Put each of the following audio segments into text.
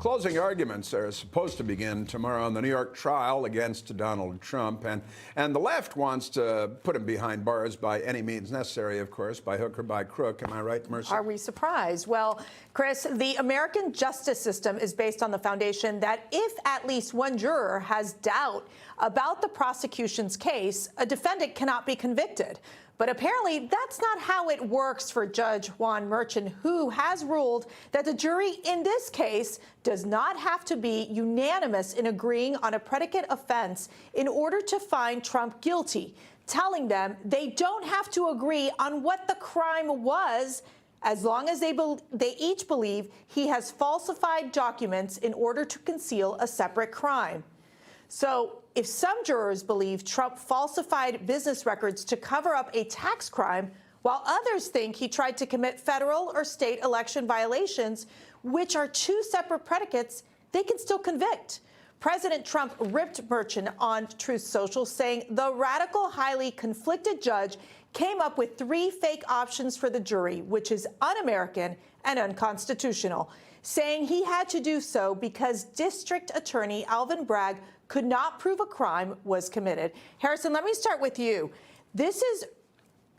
Closing arguments are supposed to begin tomorrow on the New York trial against Donald Trump. And the left wants to put him behind bars by any means necessary, of course, by hook or by crook. Am I right, Mercy? Are we surprised? Well, Chris, the American justice system is based on the foundation that if at least one juror has doubt about the prosecution's case, a defendant cannot be convicted. But apparently, that's not how it works for Judge Juan Merchan, who has ruled that the jury in this case does not have to be unanimous in agreeing on a predicate offense in order to find Trump guilty, telling them they don't have to agree on what the crime was as long as they each believe he has falsified documents in order to conceal a separate crime. So if some jurors believe Trump falsified business records to cover up a tax crime, while others think he tried to commit federal or state election violations, which are two separate predicates, they can still convict. President Trump ripped Merchan on Truth Social, saying the radical, highly conflicted judge came up with 3 fake options for the jury, which is un-American and unconstitutional, saying he had to do so because District Attorney Alvin Bragg could not prove a crime was committed. Harrison, let me start with you. This is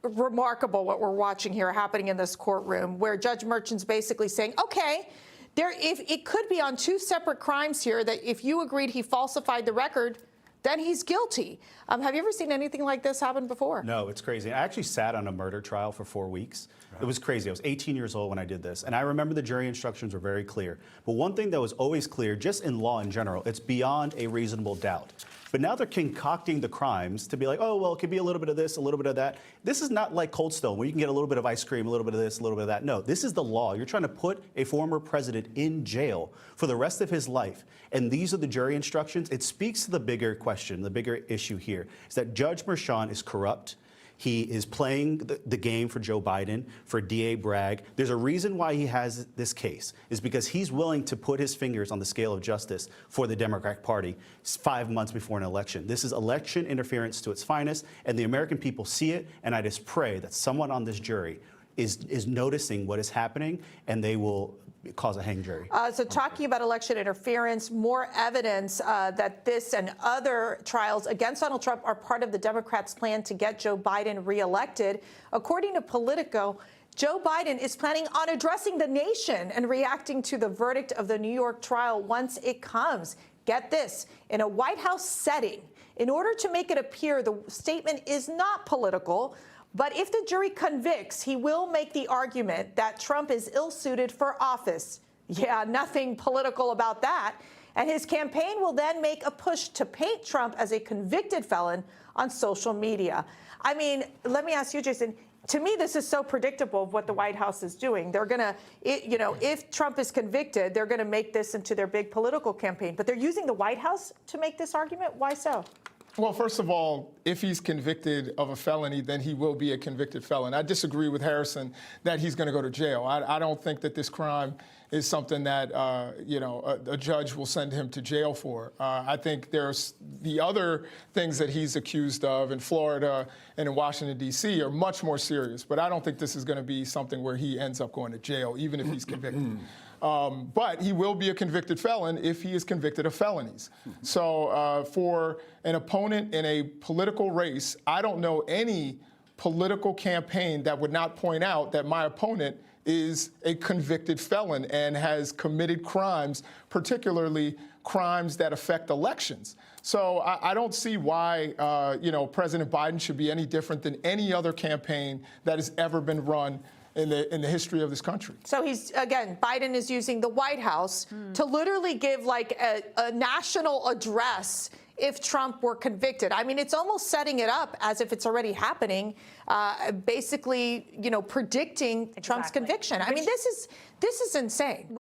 remarkable what we're watching here happening in this courtroom, where Judge Merchan's basically saying, okay, if it could be on 2 separate crimes here, that if you agreed he falsified the record, then he's guilty. Have you ever seen anything like this happen before? No, it's crazy. I actually sat on a murder trial for 4 weeks. It was crazy. I was 18 years old when I did this. And I remember the jury instructions were very clear. But one thing that was always clear, just in law in general, it's beyond a reasonable doubt. But now they're concocting the crimes to be like, oh, well, it could be a little bit of this, a little bit of that. This is not like Cold Stone, where you can get a little bit of ice cream, a little bit of this, a little bit of that. No, this is the law. You're trying to put a former president in jail for the rest of his life. And these are the jury instructions. It speaks to the bigger question, the bigger issue here, is that Judge Merchan is corrupt. He is playing the game for Joe Biden, for DA Bragg. There's a reason why he has this case, is because he's willing to put his fingers on the scale of justice for the Democratic Party 5 months before an election. This is election interference to its finest, and the American people see it, and I just pray that someone on this jury is noticing what is happening, and they will cause a hang jury. So talking about election interference, more evidence that this and other trials against Donald Trump are part of the Democrats' plan to get Joe Biden reelected. According to Politico, Joe Biden is planning on addressing the nation and reacting to the verdict of the New York trial once it comes. Get this, in a White House setting, in order to make it appear the statement is not political, but if the jury convicts, he will make the argument that Trump is ill-suited for office. Yeah, nothing political about that. And his campaign will then make a push to paint Trump as a convicted felon on social media. I mean, let me ask you, Jason, to me, this is so predictable of what the White House is doing. They're going to, you know, if Trump is convicted, they're going to make this into their big political campaign. But they're using the White House to make this argument. Why so? Well, first of all, if he's convicted of a felony, then he will be a convicted felon. I disagree with Harrison that he's going to go to jail. I don't think that this crime is something that, a judge will send him to jail for. I think there's the other things that he's accused of in Florida and in Washington, D.C. are much more serious. But I don't think this is going to be something where he ends up going to jail, even if he's convicted. But he will be a convicted felon if he is convicted of felonies. So for an opponent in a political race, I don't know any political campaign that would not point out that my opponent is a convicted felon and has committed crimes, particularly crimes that affect elections. So I don't see why, President Biden should be any different than any other campaign that has ever been run in the history of this country. So Biden is using the White House to literally give like a national address if Trump were convicted. I mean, it's almost setting it up as if it's already happening, basically, predicting Trump's conviction. I mean, this is insane.